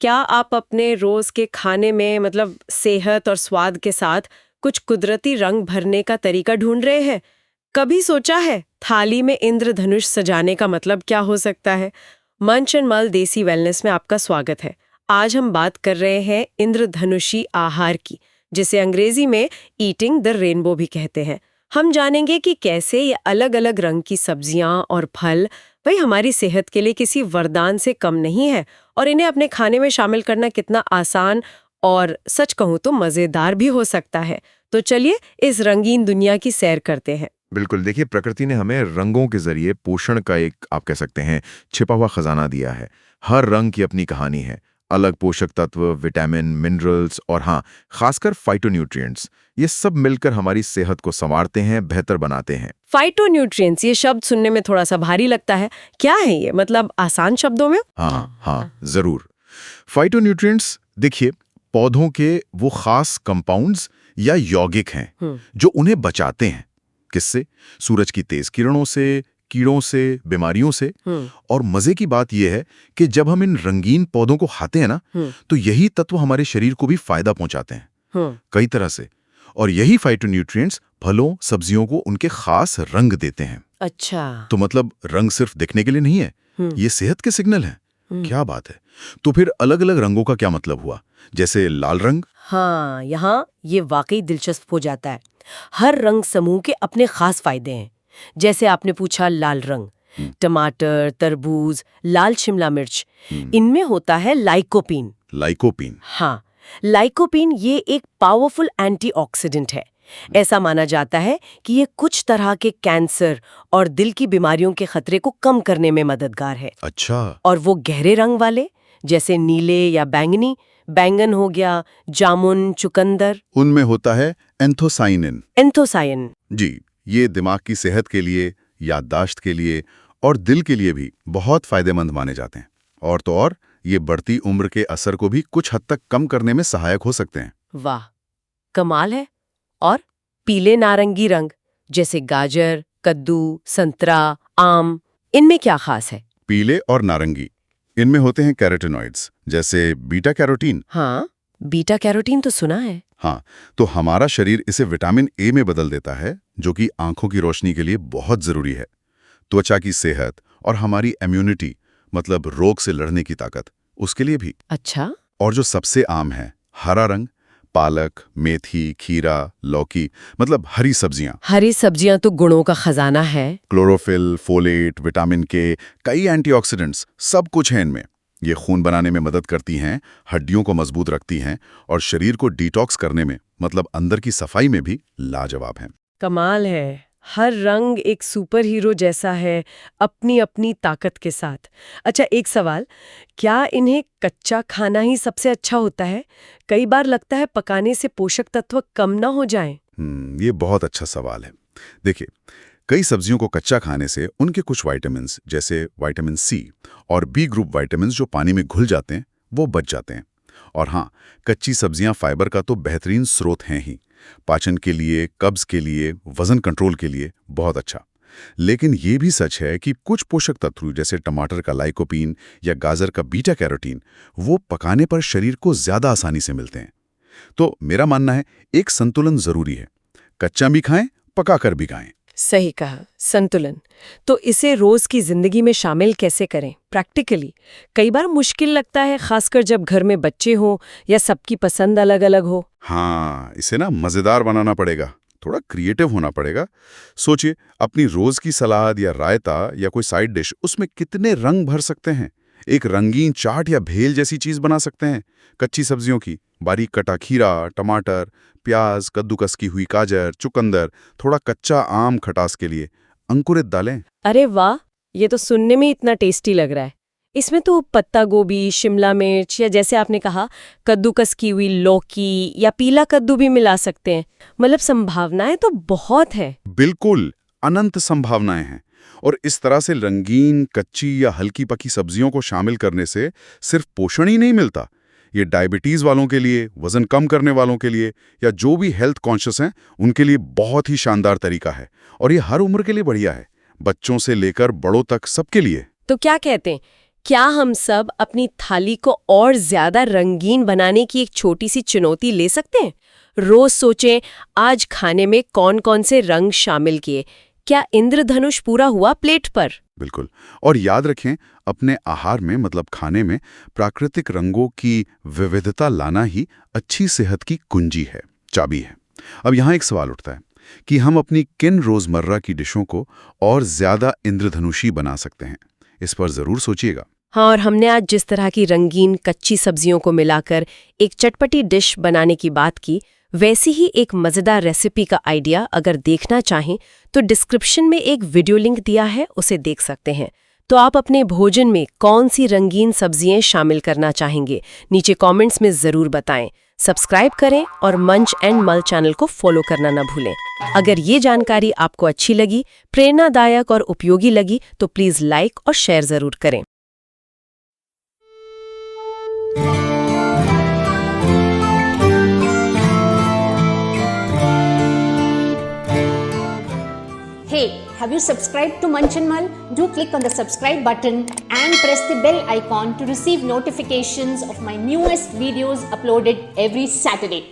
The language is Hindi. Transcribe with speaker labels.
Speaker 1: क्या आप अपने रोज के खाने में मतलब सेहत और स्वाद के साथ कुछ कुदरती रंग भरने का तरीका ढूंढ रहे हैं? कभी सोचा है थाली में इंद्रधनुष सजाने का मतलब क्या हो सकता है? मंच एंड मल देसी वेलनेस में आपका स्वागत है। आज हम बात कर रहे हैं इंद्रधनुषी आहार की, जिसे अंग्रेजी में ईटिंग द रेनबो भी कहते हैं। हम जानेंगे कि कैसे ये अलग अलग रंग की सब्जियां और फल भाई हमारी सेहत के लिए किसी वरदान से कम नहीं है, और इन्हें अपने खाने में शामिल करना कितना आसान और सच कहूं तो मजेदार भी हो सकता है। तो चलिए इस रंगीन दुनिया की सैर करते हैं।
Speaker 2: बिल्कुल। देखिए, प्रकृति ने हमें रंगों के जरिए पोषण का एक, आप कह सकते हैं, छिपा हुआ खजाना दिया है। हर रंग की अपनी कहानी है। अलग पोषक तत्व, विटामिन, मिनरल्स और हाँ, खासकर फाइटोन्यूट्रिएंट्स, ये सब मिलकर हमारी सेहत को संवारते हैं, बेहतर बनाते हैं।
Speaker 1: फाइटोन्यूट्रिएंट्स, ये शब्द सुनने में थोड़ा सा भारी लगता है। क्या है ये, मतलब आसान शब्दों में?
Speaker 2: हाँ, जरूर। फाइटोन्यूट्रिएंट्स, देखिए, पौधों के वो खास कंपाउंड्स या यौगिक हैं जो उन्हें बचाते हैं। किससे? सूरज की तेज किरणों से, कीड़ों से, बीमारियों से। और मजे की बात यह है कि जब हम इन रंगीन पौधों को खाते हैं ना, तो यही तत्व हमारे शरीर को भी फायदा पहुंचाते हैं कई तरह से। और यही फाइटोन्यूट्रिएंट्स फलों, सब्जियों को उनके खास रंग देते हैं।
Speaker 1: अच्छा।
Speaker 2: तो मतलब रंग सिर्फ दिखने के लिए नहीं है, ये सेहत के सिग्नल हैं। क्या बात है। तो फिर अलग अलग रंगों का क्या मतलब हुआ? जैसे लाल रंग।
Speaker 1: हाँ, यहाँ ये वाकई दिलचस्प हो जाता है। हर रंग समूह के अपने खास फायदे हैं। जैसे आपने पूछा लाल रंग, टमाटर, तरबूज, लाल शिमला मिर्च, इनमें होता है लाइकोपीन।
Speaker 2: लाइकोपीन।
Speaker 1: हाँ, लाइकोपीन ये एक पावरफुल एंटीऑक्सीडेंट है। ऐसा माना जाता है कि ये कुछ तरह के कैंसर और दिल की बीमारियों के खतरे को कम करने में मददगार है।
Speaker 2: अच्छा।
Speaker 1: और वो गहरे रंग वाले, जैसे नीले या बैंगनी, बैंगन हो गया, जामुन, चुकंदर,
Speaker 2: उनमें होता है एंथोसाइनिन।
Speaker 1: एंथोसायन।
Speaker 2: जी, ये दिमाग की सेहत के लिए, याददाश्त के लिए और दिल के लिए भी बहुत फायदेमंद माने जाते हैं। और तो और, ये बढ़ती उम्र के असर को भी कुछ हद तक कम करने में सहायक हो सकते हैं।
Speaker 1: वाह, कमाल है। और पीले नारंगी रंग, जैसे गाजर, कद्दू, संतरा, आम, इनमें क्या खास है?
Speaker 2: पीले और नारंगी, इनमें होते हैं कैरोटीनॉइड्स, जैसे बीटा कैरोटीन।
Speaker 1: हाँ, बीटा कैरोटीन तो सुना है।
Speaker 2: हाँ, तो हमारा शरीर इसे विटामिन ए में बदल देता है, जो कि आंखों की रोशनी के लिए बहुत जरूरी है। त्वचा की सेहत और हमारी इम्यूनिटी, मतलब रोग से लड़ने की ताकत, उसके लिए भी।
Speaker 1: अच्छा।
Speaker 2: और जो सबसे आम है, हरा रंग, पालक, मेथी, खीरा, लौकी, मतलब हरी सब्जियां।
Speaker 1: हरी सब्जियां तो गुणों का खजाना है।
Speaker 2: क्लोरोफिल, फोलेट, विटामिन के, कई एंटीऑक्सीडेंट्स, सब कुछ है इनमें। ये खून बनाने में मदद करती हैं, हड्डियों को मजबूत रखती हैं और शरीर को डिटॉक्स करने में, मतलब अंदर की सफाई में भी लाजवाब हैं।
Speaker 1: कमाल है। हर रंग एक सुपर हीरो जैसा है, अपनी अपनी ताकत के साथ। अच्छा, एक सवाल, क्या इन्हें कच्चा खाना ही सबसे अच्छा होता है? कई बार लगता है पकाने से पोषक तत्व कम ना हो जाएं।
Speaker 2: ये बहुत अच्छा सवाल है। देखिए, कई सब्जियों को कच्चा खाने से उनके कुछ विटामिन्स, जैसे विटामिन सी और बी ग्रुप विटामिन्स जो पानी में घुल जाते हैं, वो बच जाते हैं। और हाँ, कच्ची सब्जियां फाइबर का तो बेहतरीन स्रोत हैं ही। पाचन के लिए, कब्ज के लिए, वजन कंट्रोल के लिए बहुत अच्छा। लेकिन ये भी सच है कि कुछ पोषक तत्व, जैसे टमाटर का लाइकोपीन या गाजर का बीटा कैरोटीन, वो पकाने पर शरीर को ज्यादा आसानी से मिलते हैं। तो मेरा मानना है, एक संतुलन जरूरी है। कच्चा भी खाएं, पकाकर भी खाएं।
Speaker 1: सही कहा, संतुलन। तो इसे रोज की जिंदगी में शामिल कैसे करें प्रैक्टिकली? कई बार मुश्किल लगता है, खासकर जब घर में बच्चे हों या सबकी पसंद अलग अलग हो।
Speaker 2: हाँ, इसे ना मजेदार बनाना पड़ेगा, थोड़ा क्रिएटिव होना पड़ेगा। सोचिए, अपनी रोज की सलाद या रायता या कोई साइड डिश, उसमें कितने रंग भर सकते हैं। एक रंगीन चाट या भेल जैसी चीज बना सकते हैं। कच्ची सब्जियों की, बारीक कटा खीरा, टमाटर, प्याज, कद्दूकस की हुई गाजर, चुकंदर, थोड़ा कच्चा आम खटास के लिए, अंकुरित दालें।
Speaker 1: अरे वाह, ये तो सुनने में इतना टेस्टी लग रहा है। इसमें तो पत्ता गोभी, शिमला मिर्च या जैसे आपने कहा कद्दूकस की हुई लौकी या पीला कद्दू भी मिला सकते हैं। मतलब संभावनाएं तो बहुत है।
Speaker 2: बिल्कुल, अनंत संभावनाएं हैं। और इस तरह से रंगीन, कच्ची या हल्की पकी सब्जियों को शामिल करने से सिर्फ पोषण ही नहीं मिलता, ये डायबिटीज वालों के लिए, वजन कम करने वालों के लिए या जो भी हेल्थ कॉन्शियस हैं, उनके लिए बहुत ही शानदार तरीका है। और ये हर उम्र के लिए बढ़िया है, बच्चों से लेकर बड़ों तक, सबके लिए।
Speaker 1: तो क्या कहते हैं, क्या हम सब अपनी थाली को और ज्यादा रंगीन बनाने की एक छोटी सी चुनौती ले सकते हैं? रोज सोचें, आज खाने में कौन कौन से रंग शामिल किए, क्या इंद्रधनुष पूरा हुआ प्लेट पर?
Speaker 2: बिल्कुल। और याद रखें, अपने आहार में मतलब खाने में प्राकृतिक रंगों की विविधता लाना ही अच्छी सेहत की कुंजी है, चाबी है। अब यहाँ एक सवाल उठता है कि हम अपनी किन रोजमर्रा की डिशों को और ज्यादा इंद्रधनुषी बना सकते हैं। इस पर जरूर सोचिएगा।
Speaker 1: हाँ, और हमने आज जिस तरह की रंगीन कच्ची सब्जियों को मिलाकर एक चटपटी डिश बनाने की बात की, वैसी ही एक मज़ेदार रेसिपी का आइडिया अगर देखना चाहें तो डिस्क्रिप्शन में एक वीडियो लिंक दिया है, उसे देख सकते हैं। तो आप अपने भोजन में कौन सी रंगीन सब्जियां शामिल करना चाहेंगे, नीचे कमेंट्स में ज़रूर बताएं। सब्सक्राइब करें और मंच एंड मल चैनल को फॉलो करना न भूलें। अगर ये जानकारी आपको अच्छी लगी, प्रेरणादायक और उपयोगी लगी तो प्लीज़ लाइक और शेयर ज़रूर करें।
Speaker 3: Hey, have you subscribed to Munch and Mull? Do click on the subscribe button and press the bell icon to receive notifications of my newest videos uploaded every Saturday.